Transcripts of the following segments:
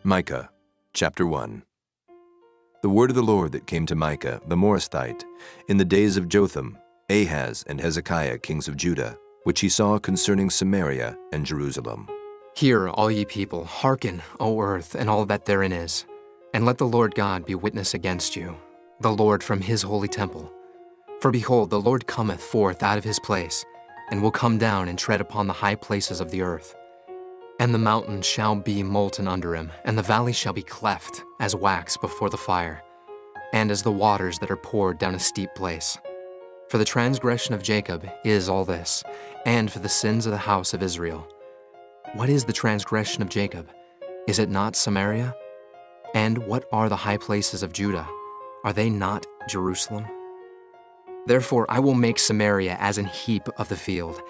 Micah, chapter 1. The word of the Lord that came to Micah, the Morasthite, in the days of Jotham, Ahaz, and Hezekiah, kings of Judah, which he saw concerning Samaria and Jerusalem. Hear, all ye people, hearken, O earth, and all that therein is, and let the Lord God be witness against you, the Lord from his holy temple. For behold, the Lord cometh forth out of his place, and will come down and tread upon the high places of the earth. And the mountains shall be molten under him, and the valleys shall be cleft as wax before the fire, and as the waters that are poured down a steep place. For the transgression of Jacob is all this, and for the sins of the house of Israel. What is the transgression of Jacob? Is it not Samaria? And what are the high places of Judah? Are they not Jerusalem? Therefore I will make Samaria as an heap of the field,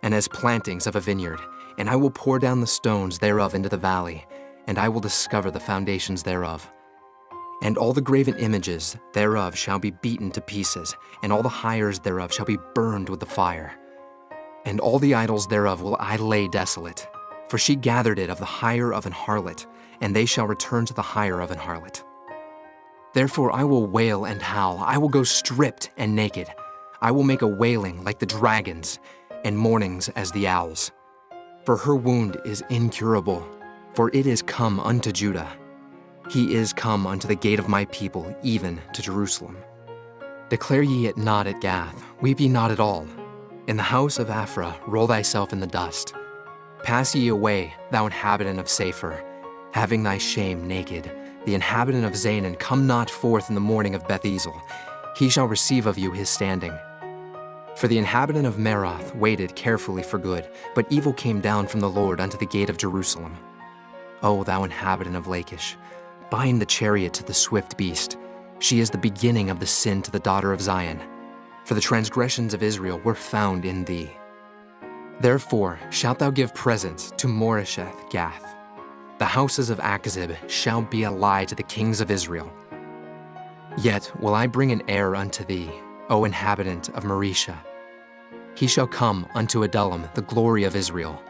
and as plantings of a vineyard, and I will pour down the stones thereof into the valley, and I will discover the foundations thereof. And all the graven images thereof shall be beaten to pieces, and all the hires thereof shall be burned with the fire. And all the idols thereof will I lay desolate, for she gathered it of the hire of an harlot, and they shall return to the hire of an harlot. Therefore I will wail and howl, I will go stripped and naked. I will make a wailing like the dragons, and mournings as the owls. For her wound is incurable, for it is come unto Judah. He is come unto the gate of my people, even to Jerusalem. Declare ye it not at Gath, weep ye not at all. In the house of Aphrah roll thyself in the dust. Pass ye away, thou inhabitant of Saphir, having thy shame naked. The inhabitant of Zanan, come not forth in the morning of Beth-ezel. He shall receive of you his standing. For the inhabitant of Meroth waited carefully for good, but evil came down from the Lord unto the gate of Jerusalem. O thou inhabitant of Lachish, bind the chariot to the swift beast. She is the beginning of the sin to the daughter of Zion. For the transgressions of Israel were found in thee. Therefore shalt thou give presents to Moresheth Gath. The houses of Achzib shall be a lie to the kings of Israel. Yet will I bring an heir unto thee, O inhabitant of Maresha. He shall come unto Adullam, the glory of Israel.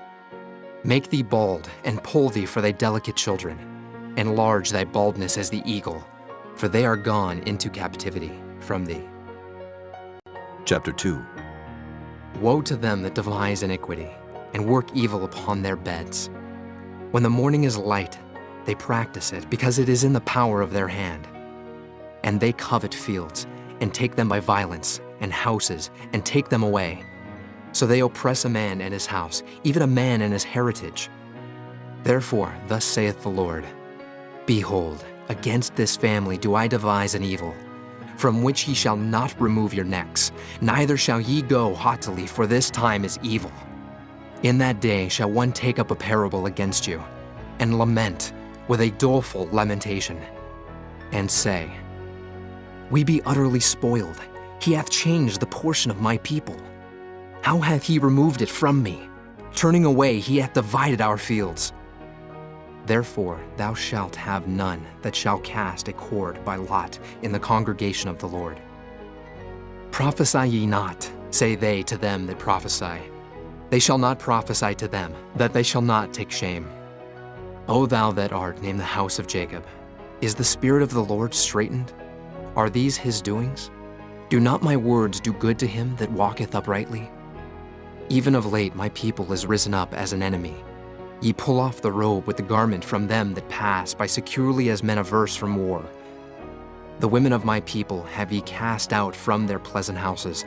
Make thee bald, and poll thee for thy delicate children. Enlarge thy baldness as the eagle, for they are gone into captivity from thee. Chapter 2. Woe to them that devise iniquity, and work evil upon their beds. When the morning is light, they practice it, because it is in the power of their hand. And they covet fields, and take them by violence, and houses, and take them away. So they oppress a man and his house, even a man and his heritage. Therefore, thus saith the Lord, Behold, against this family do I devise an evil, from which ye shall not remove your necks, neither shall ye go haughtily, for this time is evil. In that day shall one take up a parable against you, and lament with a doleful lamentation, and say, We be utterly spoiled. He hath changed the portion of my people. How hath he removed it from me? Turning away, he hath divided our fields. Therefore thou shalt have none that shall cast a cord by lot in the congregation of the Lord. Prophesy ye not, say they to them that prophesy. They shall not prophesy to them, that they shall not take shame. O thou that art named the house of Jacob, is the spirit of the Lord straitened? Are these his doings? Do not my words do good to him that walketh uprightly? Even of late my people is risen up as an enemy. Ye pull off the robe with the garment from them that pass by securely as men averse from war. The women of my people have ye cast out from their pleasant houses.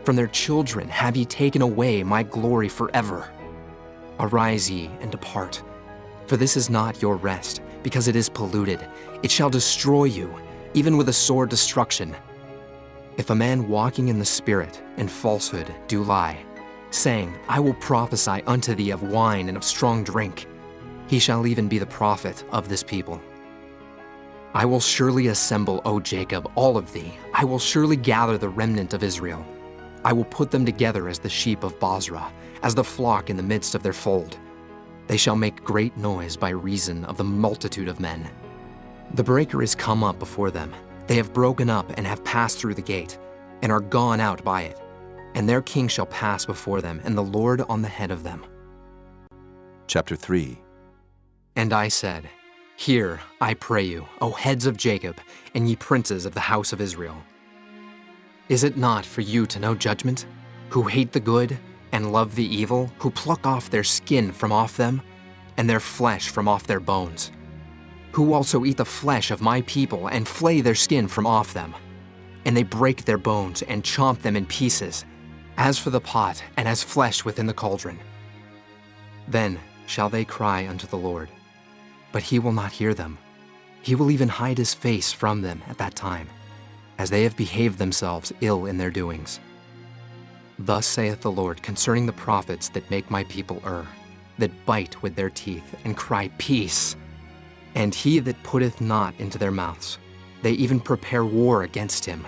From their children have ye taken away my glory forever. Arise ye and depart, for this is not your rest, because it is polluted. It shall destroy you, even with a sore destruction. If a man walking in the Spirit and falsehood do lie, saying, I will prophesy unto thee of wine and of strong drink, he shall even be the prophet of this people. I will surely assemble, O Jacob, all of thee. I will surely gather the remnant of Israel. I will put them together as the sheep of Bozrah, as the flock in the midst of their fold. They shall make great noise by reason of the multitude of men. The breaker is come up before them. They have broken up and have passed through the gate, and are gone out by it. And their king shall pass before them, and the Lord on the head of them. Chapter 3. And I said, Hear, I pray you, O heads of Jacob, and ye princes of the house of Israel. Is it not for you to know judgment, who hate the good and love the evil, who pluck off their skin from off them, and their flesh from off their bones, who also eat the flesh of my people and flay their skin from off them, and they break their bones and chomp them in pieces, as for the pot and as flesh within the cauldron? Then shall they cry unto the Lord, but he will not hear them. He will even hide his face from them at that time, as they have behaved themselves ill in their doings. Thus saith the Lord concerning the prophets that make my people err, that bite with their teeth and cry, Peace! And he that putteth not into their mouths, they even prepare war against him.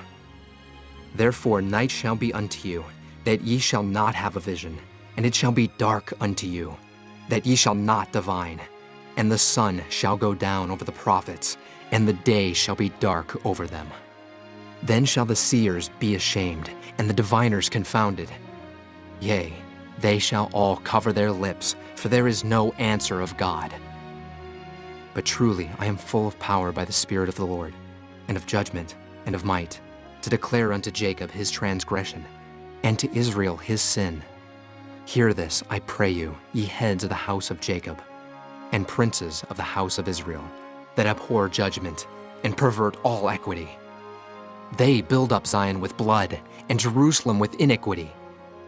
Therefore night shall be unto you, that ye shall not have a vision, and it shall be dark unto you, that ye shall not divine. And the sun shall go down over the prophets, and the day shall be dark over them. Then shall the seers be ashamed, and the diviners confounded. Yea, they shall all cover their lips, for there is no answer of God. But truly I am full of power by the Spirit of the Lord, and of judgment, and of might, to declare unto Jacob his transgression, and to Israel his sin. Hear this, I pray you, ye heads of the house of Jacob, and princes of the house of Israel, that abhor judgment, and pervert all equity. They build up Zion with blood, and Jerusalem with iniquity.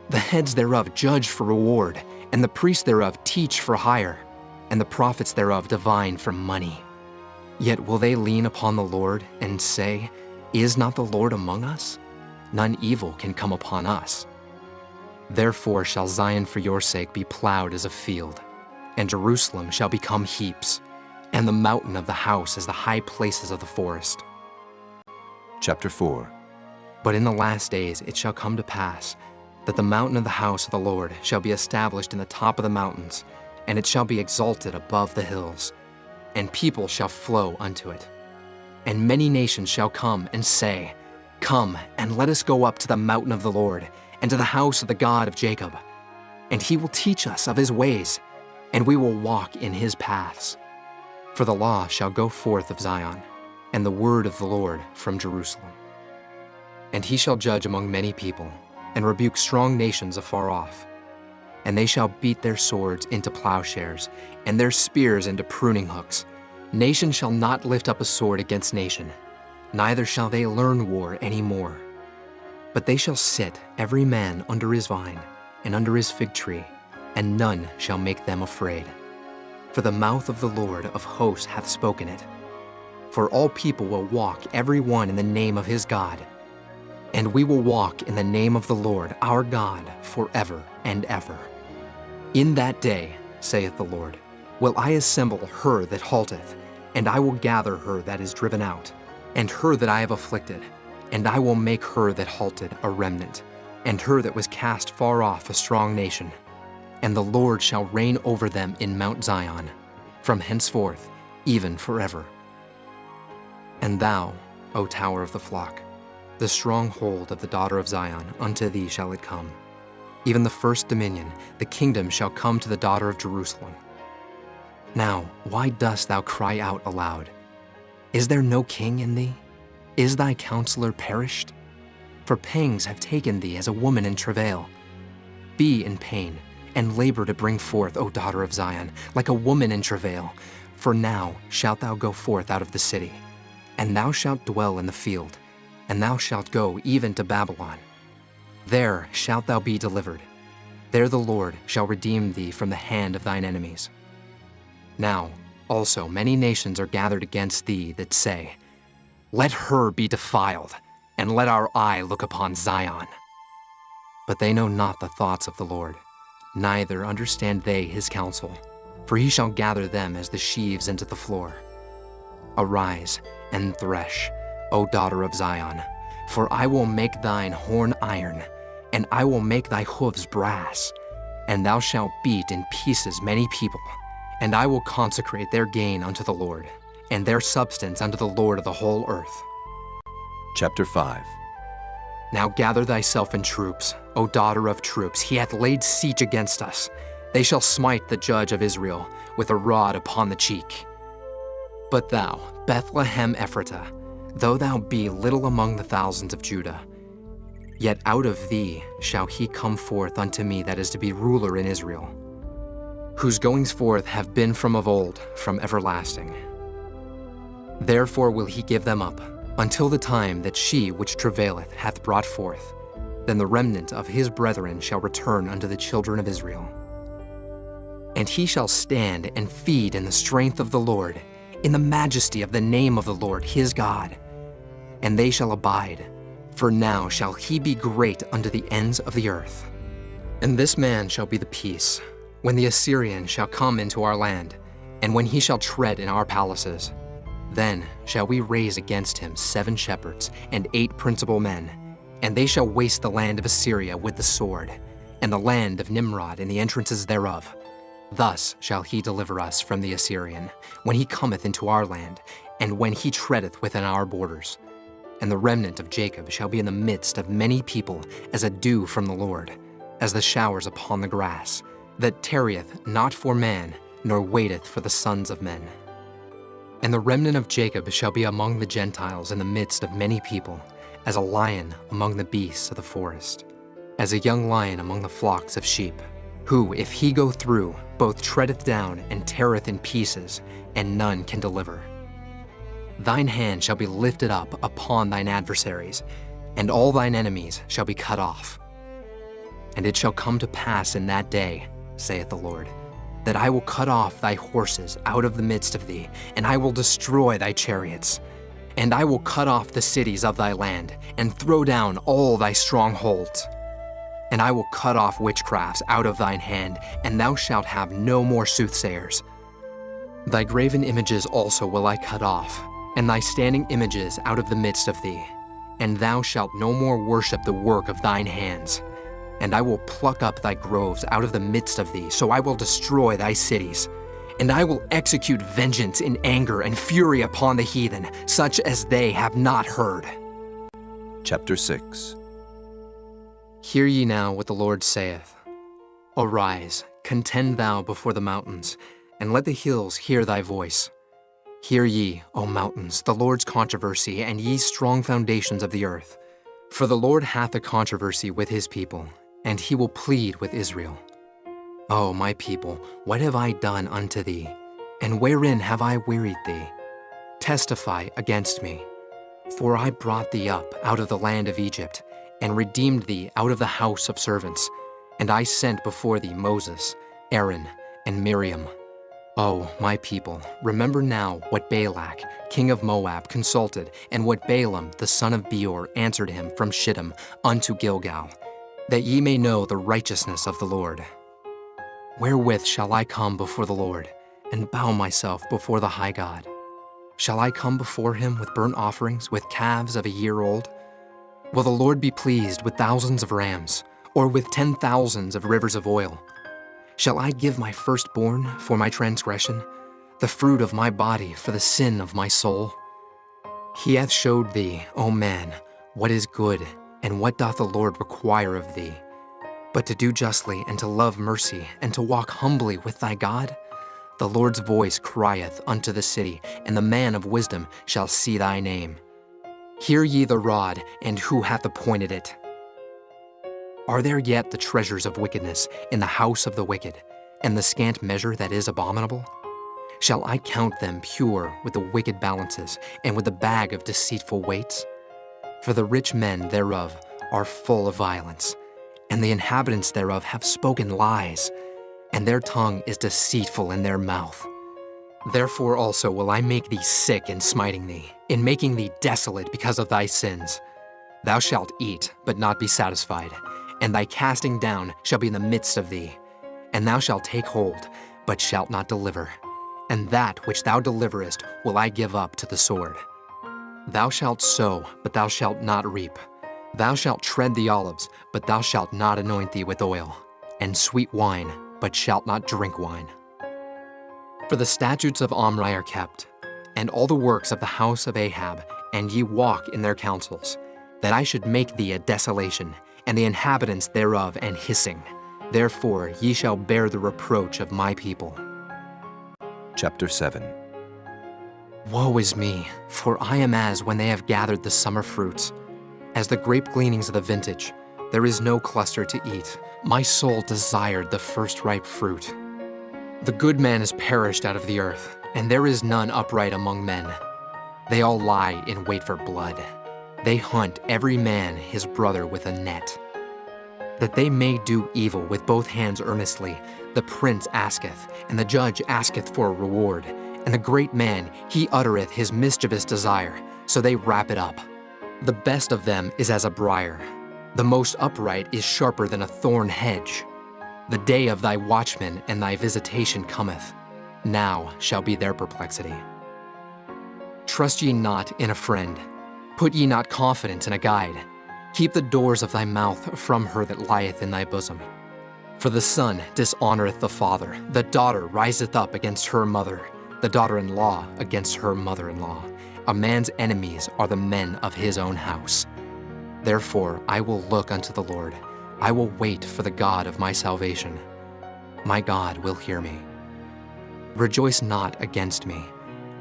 The heads thereof judge for reward, and the priests thereof teach for hire, and the prophets thereof divine for money. Yet will they lean upon the Lord, and say, Is not the Lord among us? None evil can come upon us. Therefore shall Zion for your sake be plowed as a field, and Jerusalem shall become heaps, and the mountain of the house as the high places of the forest. Chapter 4. But in the last days it shall come to pass that the mountain of the house of the Lord shall be established in the top of the mountains, and it shall be exalted above the hills, and people shall flow unto it. And many nations shall come and say, Come, and let us go up to the mountain of the Lord, and to the house of the God of Jacob. And he will teach us of his ways, and we will walk in his paths. For the law shall go forth of Zion, and the word of the Lord from Jerusalem. And he shall judge among many people, and rebuke strong nations afar off. And they shall beat their swords into plowshares, and their spears into pruning hooks. Nation shall not lift up a sword against nation, neither shall they learn war any more. But they shall sit every man under his vine, and under his fig tree, and none shall make them afraid. For the mouth of the Lord of hosts hath spoken it. For all people will walk every one in the name of his God. And we will walk in the name of the Lord our God forever and ever. In that day, saith the Lord, will I assemble her that halteth, and I will gather her that is driven out, and her that I have afflicted, and I will make her that halted a remnant, and her that was cast far off a strong nation. And the Lord shall reign over them in Mount Zion, from henceforth, even forever. And thou, O tower of the flock, the stronghold of the daughter of Zion, unto thee shall it come. Even the first dominion, the kingdom shall come to the daughter of Jerusalem. Now, why dost thou cry out aloud? Is there no king in thee? Is thy counselor perished? For pangs have taken thee as a woman in travail. Be in pain, and labor to bring forth, O daughter of Zion, like a woman in travail. For now shalt thou go forth out of the city, and thou shalt dwell in the field, and thou shalt go even to Babylon. There shalt thou be delivered. There the Lord shall redeem thee from the hand of thine enemies. Now also many nations are gathered against thee that say, Let her be defiled, and let our eye look upon Zion. But they know not the thoughts of the Lord, neither understand they his counsel, for he shall gather them as the sheaves into the floor. Arise and thresh, O daughter of Zion, for I will make thine horn iron, and I will make thy hoofs brass, and thou shalt beat in pieces many people, and I will consecrate their gain unto the Lord, and their substance unto the Lord of the whole earth. Chapter 5. Now gather thyself in troops, O daughter of troops, he hath laid siege against us. They shall smite the judge of Israel with a rod upon the cheek. But thou, Bethlehem Ephratah, though thou be little among the thousands of Judah, yet out of thee shall he come forth unto me that is to be ruler in Israel, whose goings forth have been from of old, from everlasting. Therefore will he give them up, until the time that she which travaileth hath brought forth. Then the remnant of his brethren shall return unto the children of Israel. And he shall stand and feed in the strength of the Lord, in the majesty of the name of the Lord his God. And they shall abide, for now shall he be great unto the ends of the earth. And this man shall be the peace, when the Assyrian shall come into our land, and when he shall tread in our palaces. Then shall we raise against him 7 shepherds and 8 principal men, and they shall waste the land of Assyria with the sword, and the land of Nimrod and the entrances thereof. Thus shall he deliver us from the Assyrian, when he cometh into our land, and when he treadeth within our borders. And the remnant of Jacob shall be in the midst of many people, as a dew from the Lord, as the showers upon the grass, that tarrieth not for man, nor waiteth for the sons of men. And the remnant of Jacob shall be among the Gentiles in the midst of many people, as a lion among the beasts of the forest, as a young lion among the flocks of sheep, who, if he go through, both treadeth down and teareth in pieces, and none can deliver. Thine hand shall be lifted up upon thine adversaries, and all thine enemies shall be cut off. And it shall come to pass in that day, saith the Lord, that I will cut off thy horses out of the midst of thee, and I will destroy thy chariots. And I will cut off the cities of thy land, and throw down all thy strongholds. And I will cut off witchcrafts out of thine hand, and thou shalt have no more soothsayers. Thy graven images also will I cut off, and thy standing images out of the midst of thee. And thou shalt no more worship the work of thine hands. And I will pluck up thy groves out of the midst of thee, so I will destroy thy cities. And I will execute vengeance in anger and fury upon the heathen, such as they have not heard. Chapter 6. Hear ye now what the Lord saith. Arise, contend thou before the mountains, and let the hills hear thy voice. Hear ye, O mountains, the Lord's controversy, and ye strong foundations of the earth. For the Lord hath a controversy with his people, and he will plead with Israel. O my people, what have I done unto thee? And wherein have I wearied thee? Testify against me. For I brought thee up out of the land of Egypt, and redeemed thee out of the house of servants. And I sent before thee Moses, Aaron, and Miriam. O my people, remember now what Balak, king of Moab, consulted, and what Balaam, the son of Beor, answered him from Shittim unto Gilgal, that ye may know the righteousness of the Lord. Wherewith shall I come before the Lord, and bow myself before the high God? Shall I come before him with burnt offerings, with calves of a year old? Will the Lord be pleased with thousands of rams, or with 10,000s of rivers of oil? Shall I give my firstborn for my transgression, the fruit of my body for the sin of my soul? He hath showed thee, O man, what is good, and what doth the Lord require of thee, but to do justly, and to love mercy, and to walk humbly with thy God? The Lord's voice crieth unto the city, and the man of wisdom shall see thy name. Hear ye the rod, and who hath appointed it? Are there yet the treasures of wickedness in the house of the wicked, and the scant measure that is abominable? Shall I count them pure with the wicked balances, and with the bag of deceitful weights? For the rich men thereof are full of violence, and the inhabitants thereof have spoken lies, and their tongue is deceitful in their mouth. Therefore also will I make thee sick in smiting thee, in making thee desolate because of thy sins. Thou shalt eat, but not be satisfied, and thy casting down shall be in the midst of thee. And thou shalt take hold, but shalt not deliver. And that which thou deliverest will I give up to the sword. Thou shalt sow, but thou shalt not reap. Thou shalt tread the olives, but thou shalt not anoint thee with oil, and sweet wine, but shalt not drink wine. For the statutes of Omri are kept, and all the works of the house of Ahab, and ye walk in their counsels, that I should make thee a desolation, and the inhabitants thereof an hissing. Therefore ye shall bear the reproach of my people. Chapter 7. Woe is me, for I am as when they have gathered the summer fruits. As the grape gleanings of the vintage, there is no cluster to eat. My soul desired the first ripe fruit. The good man is perished out of the earth, and there is none upright among men. They all lie in wait for blood. They hunt every man his brother with a net. That they may do evil with both hands earnestly, the prince asketh, and the judge asketh for a reward. And the great man, he uttereth his mischievous desire, so they wrap it up. The best of them is as a briar. The most upright is sharper than a thorn hedge. The day of thy watchman and thy visitation cometh. Now shall be their perplexity. Trust ye not in a friend. Put ye not confidence in a guide. Keep the doors of thy mouth from her that lieth in thy bosom. For the son dishonoreth the father, the daughter riseth up against her mother, the daughter-in-law against her mother-in-law. A man's enemies are the men of his own house. Therefore I will look unto the Lord. I will wait for the God of my salvation. My God will hear me. Rejoice not against me,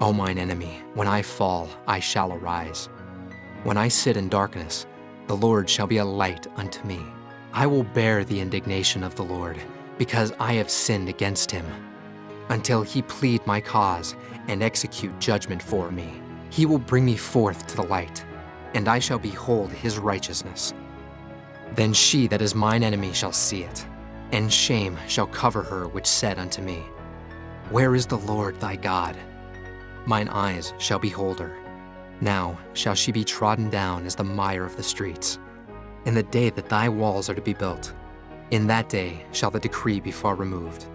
O mine enemy. When I fall, I shall arise. When I sit in darkness, the Lord shall be a light unto me. I will bear the indignation of the Lord, because I have sinned against him. Until he plead my cause and execute judgment for me, he will bring me forth to the light, and I shall behold his righteousness. Then she that is mine enemy shall see it, and shame shall cover her which said unto me, Where is the Lord thy God? Mine eyes shall behold her. Now shall she be trodden down as the mire of the streets. In the day that thy walls are to be built, in that day shall the decree be far removed.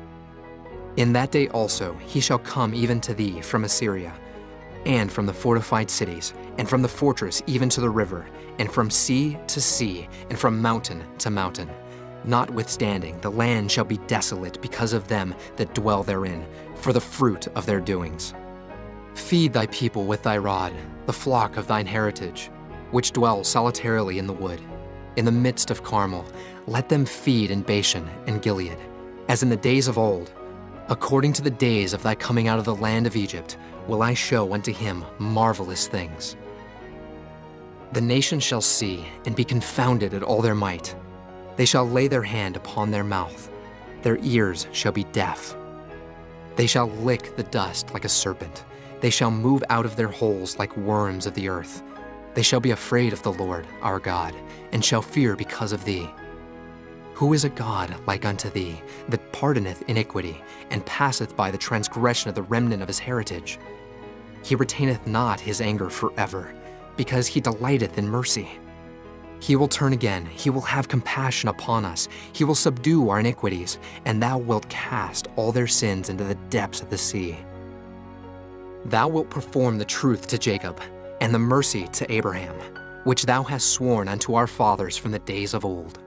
In that day also he shall come even to thee from Assyria, and from the fortified cities, and from the fortress even to the river, and from sea to sea, and from mountain to mountain. Notwithstanding, the land shall be desolate because of them that dwell therein, for the fruit of their doings. Feed thy people with thy rod, the flock of thine heritage, which dwell solitarily in the wood. In the midst of Carmel, let them feed in Bashan and Gilead, as in the days of old. According to the days of thy coming out of the land of Egypt, will I show unto him marvelous things. The nations shall see and be confounded at all their might. They shall lay their hand upon their mouth. Their ears shall be deaf. They shall lick the dust like a serpent. They shall move out of their holes like worms of the earth. They shall be afraid of the Lord our God, and shall fear because of thee. Who is a God like unto thee, that pardoneth iniquity, and passeth by the transgression of the remnant of his heritage? He retaineth not his anger forever, because he delighteth in mercy. He will turn again, he will have compassion upon us, he will subdue our iniquities, and thou wilt cast all their sins into the depths of the sea. Thou wilt perform the truth to Jacob, and the mercy to Abraham, which thou hast sworn unto our fathers from the days of old.